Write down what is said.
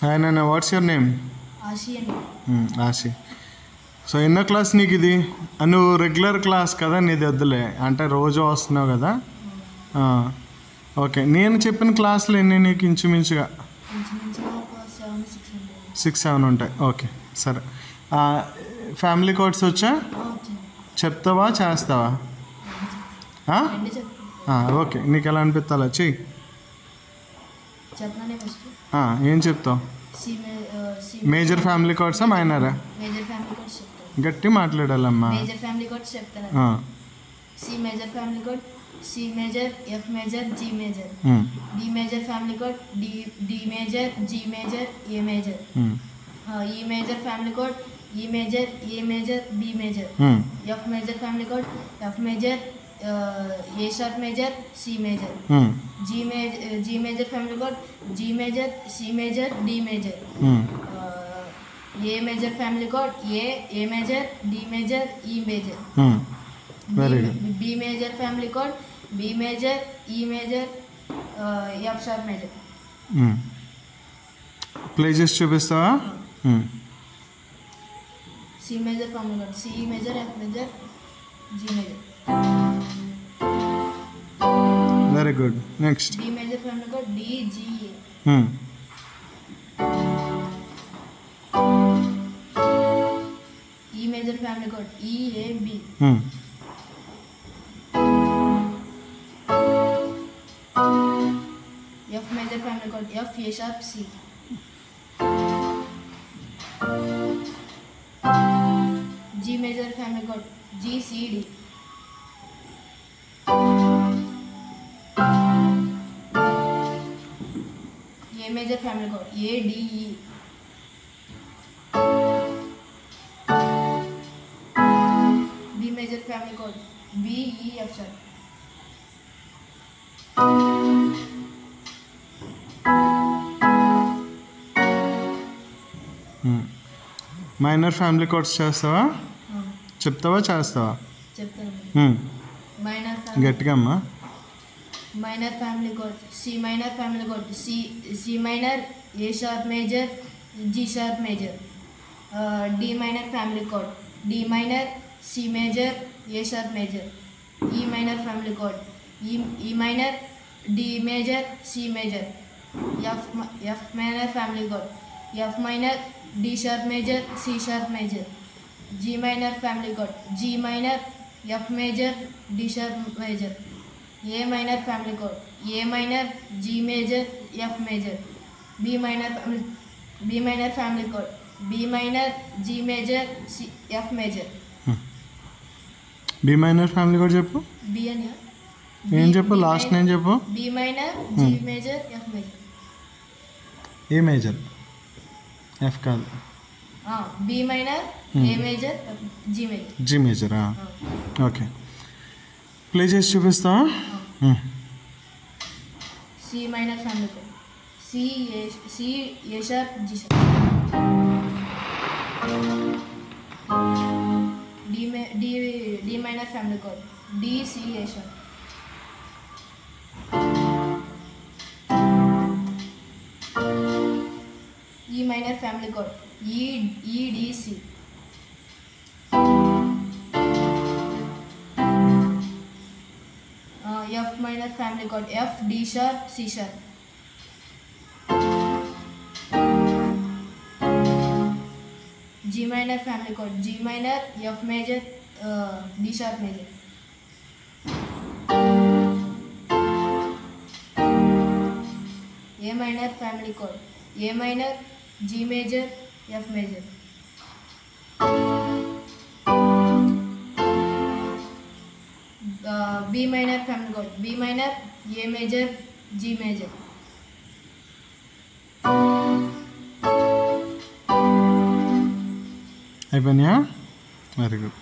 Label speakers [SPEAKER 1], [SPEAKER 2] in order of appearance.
[SPEAKER 1] Hi నాన్న, what's your name?
[SPEAKER 2] ఆశి అండి.
[SPEAKER 1] ఆశి. So ఎన్నో క్లాస్ నీకు ఇది? నువ్వు రెగ్యులర్ క్లాస్ కదా, నీది వద్దులే, అంటే రోజు వస్తున్నావు కదా. ఓకే, నేను చెప్పిన క్లాసులు ఎన్ని నీకు ఇంచుమించుగా?
[SPEAKER 2] ఇంచుమించుగా ఒక 7-6 ఉంటాయి.
[SPEAKER 1] 6-7 ఉంటాయి. ఓకే సరే. ఫ్యామిలీ కోడ్స్ వచ్చా? చెప్తావా చేస్తావా? ఓకే, నీకు ఎలా అనిపిస్తాలో చెయ్యి.
[SPEAKER 2] చెప్పనానే ఫస్ట్.
[SPEAKER 1] ఏం చెప్తావు? Major family కోడ్సా మైనరా?
[SPEAKER 2] Major family codes చెప్తాను.
[SPEAKER 1] గట్టి మాట్లాడాలమ్మా.
[SPEAKER 2] మేజర్ ఫ్యామిలీ కోడ్స్ చెప్తాను. C major family code, C major, F major, G major. D major family code, D major, G major, a major. ఈ మేజర్ ఫ్యామిలీ కోడ్, ఈ major, a major, B major. F major family code, F major, A sharp major, C major. G major family code, G major, C major, D major. A major family code, a major, D major, ఈ major. B major family code, B major, ఈ major, F sharp major.
[SPEAKER 1] Play చేసి చూపిస్తావా?
[SPEAKER 2] C major family code, C major, F major, G major.
[SPEAKER 1] Very good. Next.
[SPEAKER 2] D major family code, D, G, ఏ. ఈ major family code, ఈ, ఏ, B. F major family code, F, A sharp, C. G major family code, G, C, D. A major family code, A, D, ఈ. B major family code, B, ఈ, F sharp.
[SPEAKER 1] Minor family codes చేస్తావా? చెప్తావా చేస్తావా?
[SPEAKER 2] చెప్తాను. Minor
[SPEAKER 1] గట్టిగా అమ్మా.
[SPEAKER 2] Minor family code, C minor family code, C minor, ఏ sharp major, G sharp major. D minor family code, D minor, C major, ఏ sharp major. ఈ minor family code, ఈ minor, D major, C major. F minor family code, F minor, D sharp major, C sharp major. G minor family code, G minor, F major, D sharp major. ఏ minor family code, ఏ minor, G major, F major. B minor family code, B minor, G major, C, F major.
[SPEAKER 1] B minor family code చెప్పు.
[SPEAKER 2] B అని
[SPEAKER 1] ఏం చెప్పు, last నేను చెప్పు.
[SPEAKER 2] B minor, G major, F major.
[SPEAKER 1] A major, F కాదు.
[SPEAKER 2] B minor, a major, G major.
[SPEAKER 1] G మేజరా? Okay, play చేసి చూపిస్తావా?
[SPEAKER 2] C minor family code, C, ఏ sharp, G sharp. D minor family code, D, C, ఏ sharp. ఈ minor family code, ఈ, D, C. F minor family code, F, D sharp, C sharp. G minor family code, G minor, F major, D sharp major. A minor family code, A minor, G major, F major. B minor family code, B minor, a major, G major.
[SPEAKER 1] అయిపోయినాయా? Very good.